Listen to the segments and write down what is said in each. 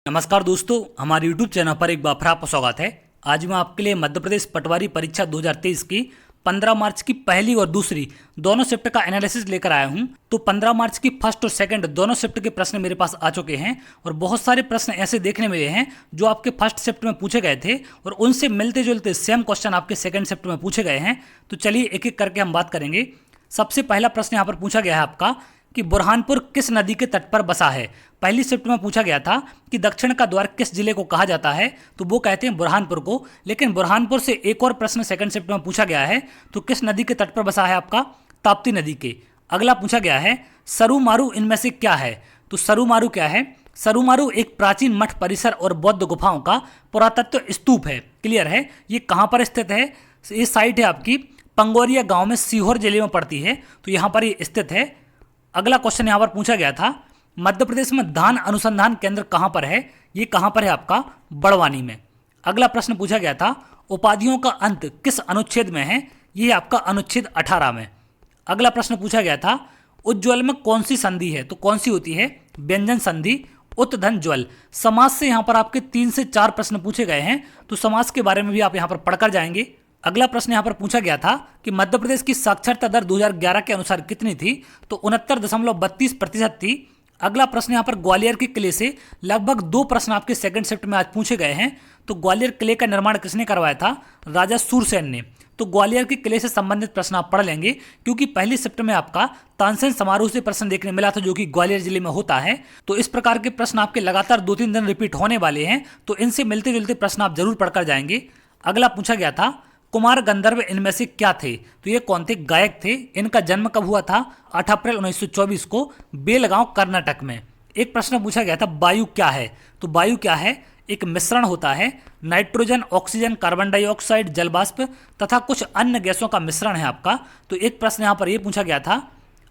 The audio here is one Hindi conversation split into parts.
नमस्कार दोस्तों, हमारे YouTube चैनल पर एक बार फिर आपका स्वागत है। आज मैं आपके लिए मध्य प्रदेश पटवारी परीक्षा 2023 की 15 मार्च की पहली और दूसरी दोनों शिफ्ट का एनालिसिस लेकर आया हूं। तो 15 मार्च की फर्स्ट और सेकंड दोनों शिफ्ट के प्रश्न मेरे पास आ चुके हैं और बहुत सारे प्रश्न ऐसे देखने मिले हैं जो आपके फर्स्ट शिफ्ट में पूछे गए थे और उनसे मिलते जुलते सेम क्वेश्चन आपके सेकंड शिफ्ट में पूछे गए हैं। तो चलिए एक एक करके हम बात करेंगे। सबसे पहला प्रश्न यहाँ पर पूछा गया है आपका कि बुरहानपुर किस नदी के तट पर बसा है। पहली शिफ्ट में पूछा गया था कि दक्षिण का द्वार किस जिले को कहा जाता है, तो वो कहते हैं बुरहानपुर को। लेकिन बुरहानपुर से एक और प्रश्न सेकंड शिफ्ट में पूछा गया है, तो किस नदी के तट पर बसा है आपका, ताप्ती नदी के। अगला पूछा गया है सरुमारू इनमें से क्या है, तो सरुमारू क्या है। सरुमारू एक प्राचीन मठ परिसर और बौद्ध गुफाओं का पुरातत्व स्तूप है। क्लियर है। ये कहाँ पर स्थित है, ये साइट है आपकी पंगोरिया गांव में सीहोर जिले में पड़ती है, तो यहाँ पर ये स्थित है। अगला क्वेश्चन यहाँ पर पूछा गया था मध्य प्रदेश में धान अनुसंधान केंद्र कहाँ पर है, ये कहाँ पर है आपका बड़वानी में। अगला प्रश्न पूछा गया था उपाधियों का अंत किस अनुच्छेद में है, ये आपका अनुच्छेद 18 में। अगला प्रश्न पूछा गया था उज्ज्वल में कौन सी संधि है, तो कौन सी होती है, व्यंजन संधि उत धन ज्वल। समास से यहाँ पर आपके 3 से 4 प्रश्न पूछे गए हैं, तो समास के बारे में भी आप यहाँ पर पढ़कर जाएंगे। अगला प्रश्न यहाँ पर पूछा गया था कि मध्य प्रदेश की साक्षरता दर 2011 के अनुसार कितनी थी, तो 69.32% थी। अगला प्रश्न यहाँ पर ग्वालियर के किले से लगभग 2 प्रश्न आपके सेकंड शिफ्ट में आज पूछे गए हैं। तो ग्वालियर किले का निर्माण किसने करवाया था, राजा सूरसेन ने। तो ग्वालियर के किले से संबंधित प्रश्न आप पढ़ लेंगे, क्योंकि पहली शिफ्ट में आपका तानसेन समारोह से प्रश्न देखने मिला था जो कि ग्वालियर जिले में होता है। तो इस प्रकार के प्रश्न आपके लगातार 2-3 दिन रिपीट होने वाले हैं, तो इनसे मिलते जुलते प्रश्न आप जरूर पढ़कर जाएंगे। अगला पूछा गया था कुमार गंधर्व इनमें से क्या थे, तो ये कौन थे, गायक थे। इनका जन्म कब हुआ था, 8 अप्रैल 1924 को बेलगांव कर्नाटक में। एक प्रश्न पूछा गया था वायु क्या है, तो वायु क्या है, एक मिश्रण होता है नाइट्रोजन, ऑक्सीजन, कार्बन डाइऑक्साइड, जलवाष्प तथा कुछ अन्य गैसों का मिश्रण है आपका। तो एक प्रश्न यहाँ पर ये पूछा गया था।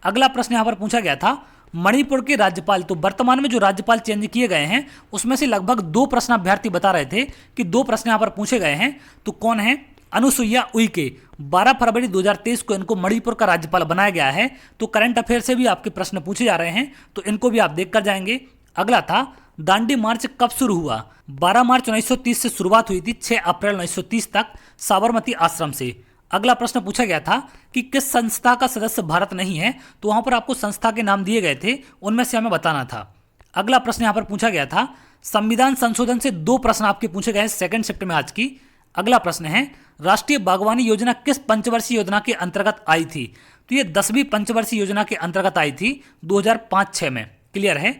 अगला प्रश्न यहाँ पर पूछा गया था मणिपुर के राज्यपाल, तो वर्तमान में जो राज्यपाल चेंज किए गए हैं उसमें से लगभग 2 प्रश्न अभ्यर्थी बता रहे थे कि 2 प्रश्न यहाँ पर पूछे गए हैं। तो कौन है, अनुसुईया उइके। 12 फरवरी 2023 को इनको मणिपुर का राज्यपाल बनाया गया है। तो करंट अफेयर से भी आपके प्रश्न पूछे जा रहे हैं, तो इनको भी आप देख कर जाएंगे। अगला था दांडी मार्च कब शुरू हुआ, 12 मार्च 1930 से शुरुआत हुई थी 6 अप्रैल 1930 तक साबरमती आश्रम से। अगला प्रश्न पूछा गया था कि किस संस्था का सदस्य भारत नहीं है, तो वहां पर आपको संस्था के नाम दिए गए थे, उनमें से हमें बताना था। अगला प्रश्न यहाँ पर पूछा गया था संविधान संशोधन से 2 प्रश्न आपके पूछे गए सेकंड शिफ्ट में आज की। अगला प्रश्न है राष्ट्रीय बागवानी योजना किस पंचवर्षीय योजना के अंतर्गत आई थी, तो ये 10वीं पंचवर्षीय योजना के अंतर्गत आई थी 2005-6 में। क्लियर है।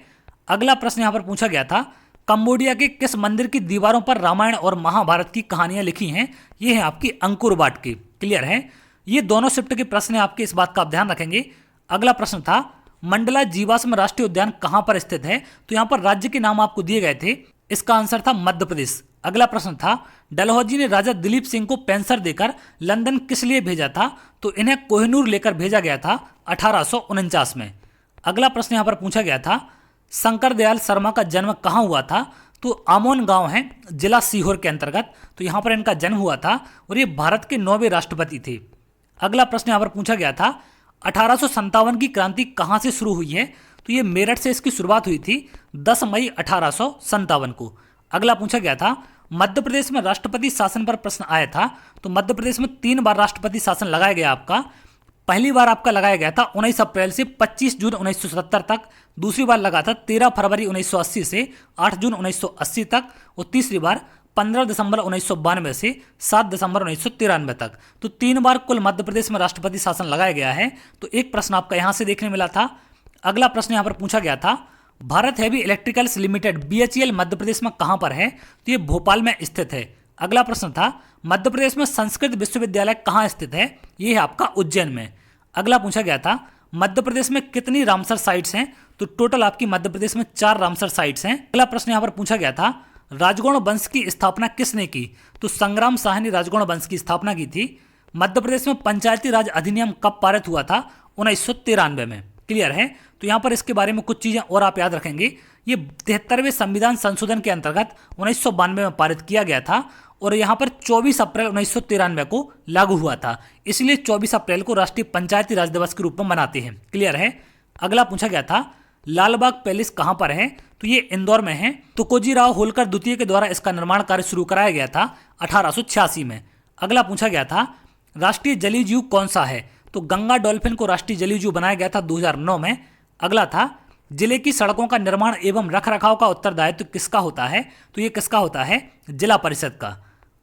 अगला प्रश्न यहाँ पर पूछा गया था कंबोडिया के किस मंदिर की दीवारों पर रामायण और महाभारत की कहानियां लिखी हैं, ये है आपकी अंकुर वाट की। क्लियर है। ये दोनों शिफ्ट के प्रश्न हैं आपके, इस बात का आप ध्यान रखेंगे। अगला प्रश्न था मंडला जीवाश्म राष्ट्रीय उद्यान कहां पर स्थित है, तो यहां पर राज्य के नाम आपको दिए गए थे, इसका आंसर था मध्य प्रदेश। अगला प्रश्न था डलहौजी ने राजा दिलीप सिंह को पेंशन देकर लंदन किस लिए भेजा था, तो इन्हें कोहिनूर लेकर भेजा गया था 1849 में। अगला प्रश्न यहां पर पूछा गया था शंकर दयाल शर्मा का जन्म कहां हुआ था, तो आमोन गांव है जिला सीहोर के अंतर्गत, तो यहां पर इनका जन्म हुआ था और ये भारत के 9वें राष्ट्रपति थे। अगला प्रश्न यहां पर पूछा गया था 1857 की क्रांति कहां से शुरू हुई है, तो ये मेरठ से इसकी शुरुआत हुई थी 10 मई 1857 को। अगला पूछा गया था मध्य प्रदेश में राष्ट्रपति शासन पर प्रश्न आया था, तो मध्य प्रदेश में 3 बार राष्ट्रपति शासन लगाया गया आपका। पहली बार आपका लगाया गया था 19 अप्रैल से 25 जून 1977 तक, दूसरी बार लगा था 13 फरवरी 1980 से 8 जून 1980 तक, और तीसरी बार 15 दिसंबर 1992 से 7 दिसंबर 1993 तक। तो 3 बार कुल मध्य प्रदेश में राष्ट्रपति शासन लगाया गया है। तो एक प्रश्न आपका यहां से देखने मिला था। अगला प्रश्न यहां पर पूछा गया था Bharat heavy electricals limited BHEL Madhya Pradesh में कहां पर है, तो ये भोपाल में स्थित है। अगला प्रश्न था मध्य प्रदेश में संस्कृत विश्वविद्यालय कहां स्थित है, ये है आपका उज्जैन में। अगला पूछा गया था मध्य प्रदेश में कितनी रामसर साइट्स हैं, तो टोटल आपकी मध्य प्रदेश में 4 रामसर साइट्स हैं। अगला प्रश्न यहां पर पूछा गया था राजगौड़ वंश की स्थापना किसने की, तो संग्राम शाह ने राजगौड़ वंश की स्थापना की थी। मध्य प्रदेश में पंचायती राज अधिनियम कब पारित हुआ था, 1993 में। क्लियर है। तो यहाँ पर इसके बारे में कुछ चीजें और आप याद रखेंगे। ये 73वें संविधान संशोधन के अंतर्गत 1992 में पारित किया गया था और यहाँ पर 24 अप्रैल 1993 को लागू हुआ था, इसलिए 24 अप्रैल को राष्ट्रीय पंचायती राज दिवस के रूप में मनाते हैं। क्लियर है। अगला पूछा गया था लालबाग पैलेस कहाँ पर है, तो ये इंदौर में है। तुकोजीराव होलकर द्वितीय के द्वारा इसका निर्माण कार्य शुरू कराया गया था 1886 में। अगला पूछा गया था राष्ट्रीय जलीय जीव कौन सा है, तो गंगा डॉल्फिन को राष्ट्रीय जलीय जीव बनाया गया था 2009 में। अगला था जिले की सड़कों का निर्माण एवं रखरखाव का उत्तरदायित्व किसका होता है, तो ये किसका होता है, जिला परिषद का।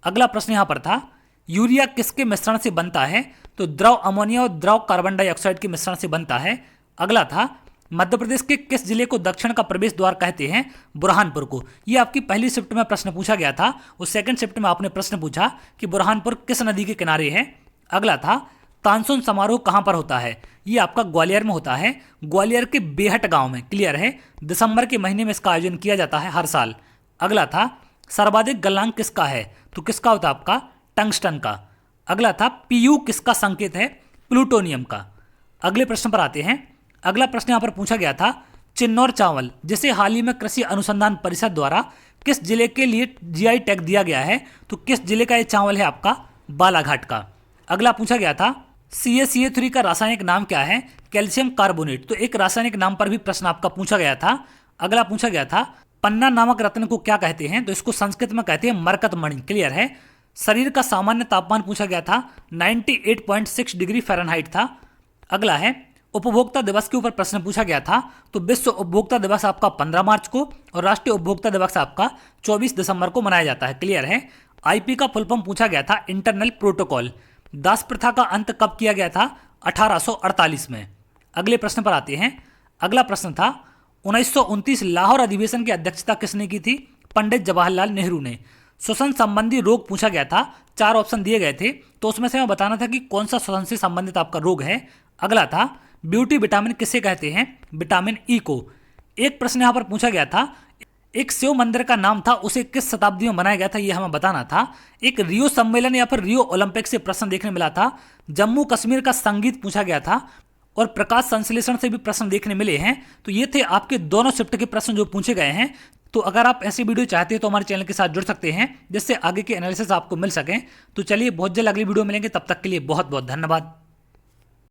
अगला प्रश्न यहाँ पर था यूरिया किसके मिश्रण से बनता है, तो द्रव अमोनिया और द्रव कार्बन डाइऑक्साइड के मिश्रण से बनता है। अगला था मध्य प्रदेश के किस जिले को दक्षिण का प्रवेश द्वार कहते हैं, बुरहानपुर को। ये आपकी पहली शिफ्ट में प्रश्न पूछा गया था और सेकंड शिफ्ट में आपने प्रश्न पूछा कि बुरहानपुर किस नदी के किनारे है। अगला था तानसून समारोह कहाँ पर होता है, ये आपका ग्वालियर में होता है, ग्वालियर के बेहट गांव में। क्लियर है, दिसंबर के महीने में इसका आयोजन किया जाता है हर साल। अगला था सर्वाधिक गलनांक किसका है, तो किसका होता है आपका, टंगस्टन का। अगला था पीयू किसका संकेत है, प्लूटोनियम का। अगले प्रश्न पर आते हैं। अगला प्रश्न यहाँ पर पूछा गया था चिन्नौर चावल जिसे हाल ही में कृषि अनुसंधान परिषद द्वारा किस जिले के लिए जीआई टैग दिया गया है, तो किस जिले का ये चावल है आपका, बालाघाट का। अगला पूछा गया था CaCO3 का रासायनिक नाम क्या है, कैल्शियम कार्बोनेट। तो एक रासायनिक नाम पर भी प्रश्न आपका पूछा गया था। अगला पूछा गया था पन्ना नामक रत्न को क्या कहते हैं, तो इसको संस्कृत में कहते हैं मरकत मणि। क्लियर है। शरीर का सामान्य तापमान पूछा गया था 98.6 डिग्री फ़ारेनहाइट था। अगला है उपभोक्ता दिवस के ऊपर प्रश्न पूछा गया था, तो विश्व उपभोक्ता दिवस आपका 15 मार्च को और राष्ट्रीय उपभोक्ता दिवस आपका 24 दिसंबर को मनाया जाता है। क्लियर है। IP का फुल फॉर्म पूछा गया था इंटरनल प्रोटोकॉल। दास प्रथा का अंत कब किया गया था, 1848 में। अगले प्रश्न पर आते हैं। अगला प्रश्न था 1929 लाहौर अधिवेशन की अध्यक्षता किसने की थी, पंडित जवाहरलाल नेहरू ने। श्वसन संबंधी रोग पूछा गया था, 4 ऑप्शन दिए गए थे, तो उसमें से मैं बताना था कि कौन सा श्वसन से संबंधित आपका रोग है। अगला था ब्यूटी विटामिन किसे कहते हैं, विटामिन ई को। एक प्रश्न यहाँ पर पूछा गया था एक शिव मंदिर का नाम था, उसे किस शताब्दी में बनाया गया था, यह हमें बताना था। एक रियो सम्मेलन या फिर रियो ओलंपिक से प्रश्न देखने मिला था। जम्मू कश्मीर का संगीत पूछा गया था और प्रकाश संश्लेषण से भी प्रश्न देखने मिले हैं। तो ये थे आपके दोनों शिफ्ट के प्रश्न जो पूछे गए हैं। तो अगर आप ऐसी वीडियो चाहते हैं तो हमारे चैनल के साथ जुड़ सकते हैं जिससे आगे के एनालिसिस आपको मिल सकें। तो चलिए बहुत जल्द अगली वीडियो मिलेंगे, तब तक के लिए बहुत बहुत धन्यवाद।